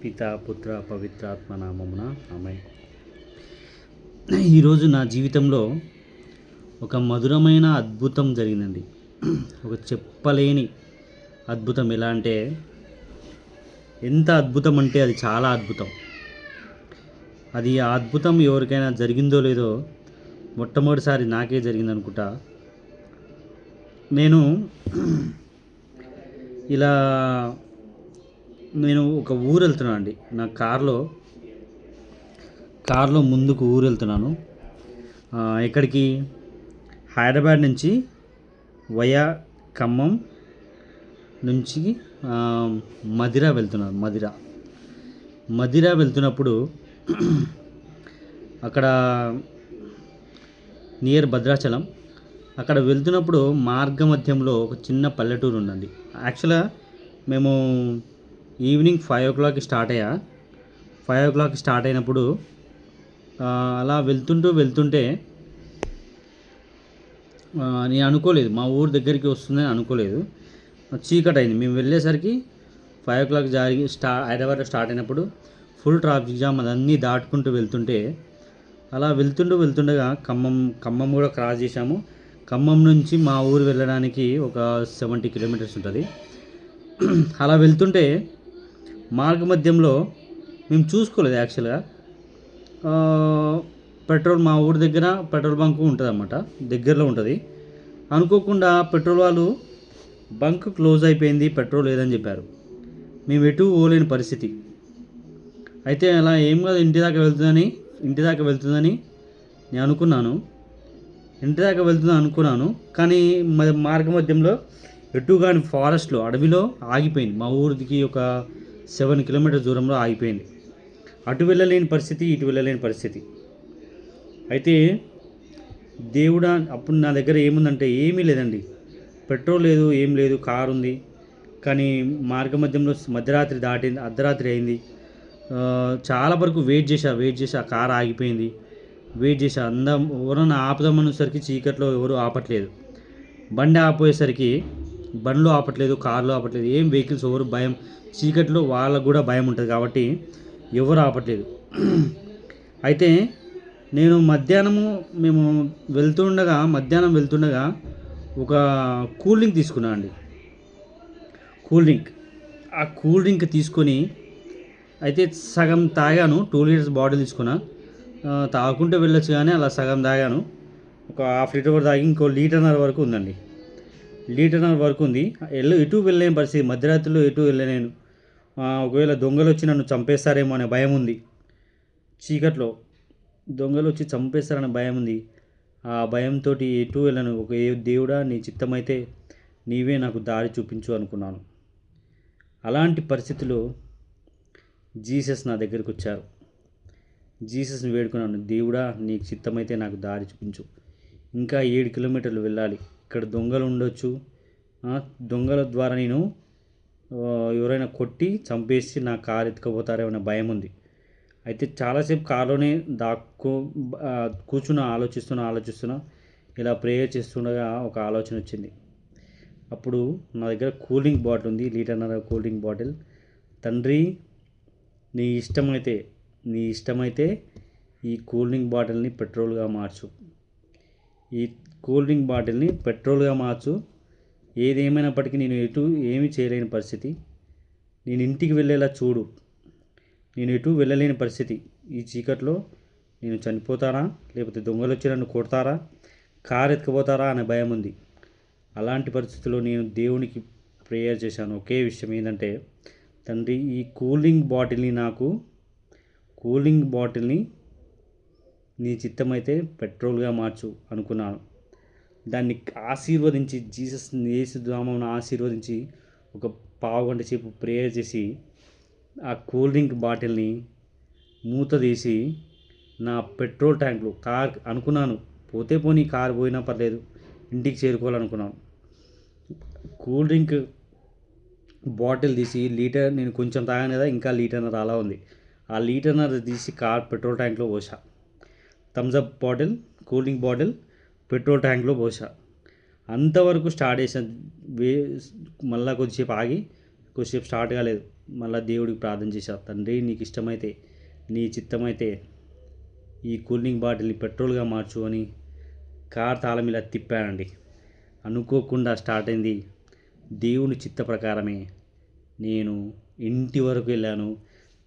పితా పుత్ర పవిత్రాత్మ నామమున ఆమేన్. ఈరోజు నా జీవితంలో ఒక మధురమైన అద్భుతం జరిగిందండి. ఒక చెప్పలేని అద్భుతం. ఎలా అంటే ఎంత అద్భుతం అంటే అది చాలా అద్భుతం. అది ఆ అద్భుతం ఎవరికైనా జరిగిందో లేదో మొట్టమొదటిసారి నాకే జరిగిందనుకుంటా. నేను ఇలా నేను ఒక ఊరు వెళ్తున్నాను అండి. నా కార్లో ముందుకు ఊరు వెళ్తున్నాను. ఎక్కడికి? హైదరాబాద్ నుంచి వయా ఖమ్మం నుంచి మదిర వెళ్తున్నాను. మదిర వెళ్తున్నప్పుడు అక్కడ నియర్ భద్రాచలం. అక్కడ వెళ్తున్నప్పుడు మార్గ మధ్యంలో ఒక చిన్న పల్లెటూరు ఉందండి. యాక్చువల్గా మేము ఈవినింగ్ 5 o'clock స్టార్ట్ అయ్యా. 5 o'clock స్టార్ట్ అయినప్పుడు అలా వెళ్తుంటే నేను అనుకోలేదు మా ఊరు దగ్గరికి వస్తుందని అనుకోలేదు. చీకటి అయింది. మేము వెళ్ళేసరికి 5 o'clock హైదరాబాద్లో స్టార్ట్ అయినప్పుడు ఫుల్ ట్రాఫిక్ జామ్ అదన్నీ దాటుకుంటూ వెళ్తుంటే అలా వెళ్తుండగా ఖమ్మం కూడా క్రాస్ చేశాము. ఖమ్మం నుంచి మా ఊరు వెళ్ళడానికి ఒక 70 kilometers ఉంటుంది. అలా వెళ్తుంటే మార్గ మధ్యంలో మేము చూసుకోలేదు. యాక్చువల్గా మా ఊరి దగ్గర పెట్రోల్ బంక్ ఉంటుంది అన్నమాట, దగ్గరలో ఉంటుంది. అనుకోకుండా పెట్రోల్ వాళ్ళు బంక్ క్లోజ్ అయిపోయింది, పెట్రోల్ లేదని చెప్పారు. మేము ఎటు పోలేని పరిస్థితి. అయితే అలా ఏం కాదు, ఇంటి దాకా వెళ్తుందని నేను అనుకున్నాను. కానీ మార్గ మధ్యంలో ఎటు కానీ ఫారెస్ట్లో, అడవిలో ఆగిపోయింది. మా ఊరికి ఒక 7 kilometers దూరంలో ఆగిపోయింది. అటు వెళ్ళలేని పరిస్థితి, ఇటు వెళ్ళలేని పరిస్థితి. అయితే దేవుడా, అప్పుడు నా దగ్గర ఏముందంటే ఏమీ లేదండి. పెట్రోల్ లేదు, ఏం లేదు. కారు ఉంది, కానీ మార్గ మధ్యంలో మధ్యరాత్రి దాటింది, అర్ధరాత్రి అయింది. చాలా వరకు వెయిట్ చేసి ఆ కారు ఆగిపోయింది. వెయిట్ చేసి ఎవరన్నా ఆపుదామనేసరికి చీకట్లో ఎవరు ఆపట్లేదు. బండి ఆపోయేసరికి బండ్లో ఆపట్లేదు, కార్లో ఆపట్లేదు, ఏం వెహికల్స్ ఎవరు భయం. చీకట్లో వాళ్ళకు కూడా భయం ఉంటుంది కాబట్టి ఎవరు ఆపట్లేదు. అయితే నేను మేము మధ్యాహ్నం వెళ్తుండగా ఒక కూల్ డ్రింక్ తీసుకున్నాను అండి. ఆ కూల్ డ్రింక్ తీసుకొని అయితే సగం తాగాను. 2 liters బాటిల్ తీసుకున్నా. తాగుకుంటూ వెళ్ళొచ్చు కానీ అలా సగం తాగాను. ఒక 1/2 liter కూడా తాగి ఇంకో 1.5 liters వరకు ఉందండి. 1.5 liters వరకు ఉంది. ఎటు వెళ్ళలేని పరిస్థితి. మధ్యరాత్రిలో ఎటు వెళ్ళలేను. ఒకవేళ దొంగలు వచ్చి నన్ను చంపేస్తారేమో అనే భయం ఉంది. చీకట్లో దొంగలు వచ్చి చంపేస్తారనే భయం ఉంది. ఆ భయంతో ఎటు వెళ్ళను. దేవుడా, నీ చిత్తమైతే నీవే నాకు దారి చూపించు అనుకున్నాను. అలాంటి పరిస్థితుల్లో జీసస్ నా దగ్గరికి వచ్చారు. జీసస్ని వేడుకున్నాను. దేవుడా, నీకు చిత్తమైతే నాకు దారి చూపించు. ఇంకా 7 kilometers వెళ్ళాలి. ఇక్కడ దొంగలు ఉండొచ్చు. దొంగల ద్వారా నేను ఎవరైనా కొట్టి చంపేసి నా కారు ఎత్తుకుపోతారేమో భయం ఉంది. అయితే చాలాసేపు కారులోనే కూర్చుని ఆలోచిస్తున్నా. ఇలా ప్రేయర్ చేస్తుండగా ఒక ఆలోచన వచ్చింది. అప్పుడు నా దగ్గర కూల్ డ్రింక్ బాటిల్ ఉంది, 1.5 liters కూల్ డ్రింక్ బాటిల్. తండ్రి, నీ ఇష్టమైతే ఈ కూల్ డ్రింక్ బాటిల్ని పెట్రోల్గా మార్చు. ఏదేమైనప్పటికీ నేను ఏమీ చేయలేని పరిస్థితి. నేను ఇంటికి వెళ్ళేలా చూడు. నేను ఎటు వెళ్ళలేని పరిస్థితి. ఈ చీకట్లో నేను చనిపోతానా, లేకపోతే దొంగలు వచ్చి నన్ను కొడతారా, కారు ఎత్తుకుపోతారా అనే భయం ఉంది. అలాంటి పరిస్థితుల్లో నేను దేవునికి ప్రేయర్ చేశాను. ఒకే విషయం ఏంటంటే, తండ్రి, ఈ కూల్ డ్రింక్ బాటిల్ని నీ చిత్తమైతే పెట్రోల్గా మార్చు అనుకున్నాను. దాన్ని ఆశీర్వదించి, యేసునామమున ఆశీర్వదించి ఒక 1/2 గంట సేపు ప్రేయర్ చేసి ఆ కూల్ డ్రింక్ బాటిల్ని మూత తీసి నా పెట్రోల్ ట్యాంక్లో అనుకున్నాను. పోతే పోనీ, కారు పోయినా పర్లేదు, ఇంటికి చేరుకోవాలనుకున్నాను. కూల్ డ్రింక్ బాటిల్ తీసి నేను కొంచెం తాగాను కదా, ఇంకా 1.5 liters అలా ఉంది. ఆ 1.5 liters తీసి పెట్రోల్ ట్యాంక్లో పోసా. Thums Up bottle, cool drink bottle petrol ట్యాంక్లో పోసా. అంతవరకు స్టార్ట్ చేసాను. మళ్ళీ కొద్దిసేపు ఆగి, కొద్దిసేపు స్టార్ట్ కాలేదు. మళ్ళీ దేవుడికి ప్రార్థన చేశా, తండ్రి నీకు ఇష్టమైతే, నీ చిత్తమైతే ఈ కూలింగ్ బాటిల్ని పెట్రోల్గా మార్చు అని కార్ తాళం ఇలా తిప్పానండి. అనుకోకుండా స్టార్ట్ అయింది. దేవుని చిత్త ప్రకారమే నేను ఇంటి వరకు వెళ్ళాను.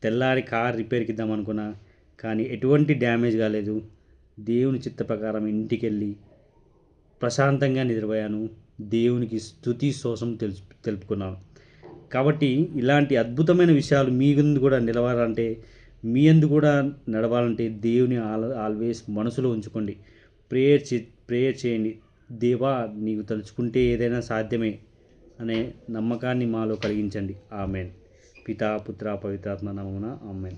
తెల్లారి కార్ రిపేర్కి ఇద్దాం అనుకున్నా, కానీ ఎటువంటి డ్యామేజ్ కాలేదు. దేవుని చిత్త ప్రకారం ఇంటికి వెళ్ళి ప్రశాంతంగా నిద్రపోయాను. దేవునికి స్తుతి స్తోత్రం తెలుపుకున్నాను. కాబట్టి ఇలాంటి అద్భుతమైన విషయాలు మీ ముందు కూడా నిలవాలంటే, మీ అందు కూడా నడవాలంటే దేవుని ఆల్వేస్ మనసులో ఉంచుకోండి. ప్రేయర్ చేయండి. దేవా నీకు తలుచుకుంటే ఏదైనా సాధ్యమే అనే నమ్మకాన్ని మాలో కలిగించండి. ఆమెన్. పితా పుత్ర పవిత్రాత్మ నామమున ఆమెన్.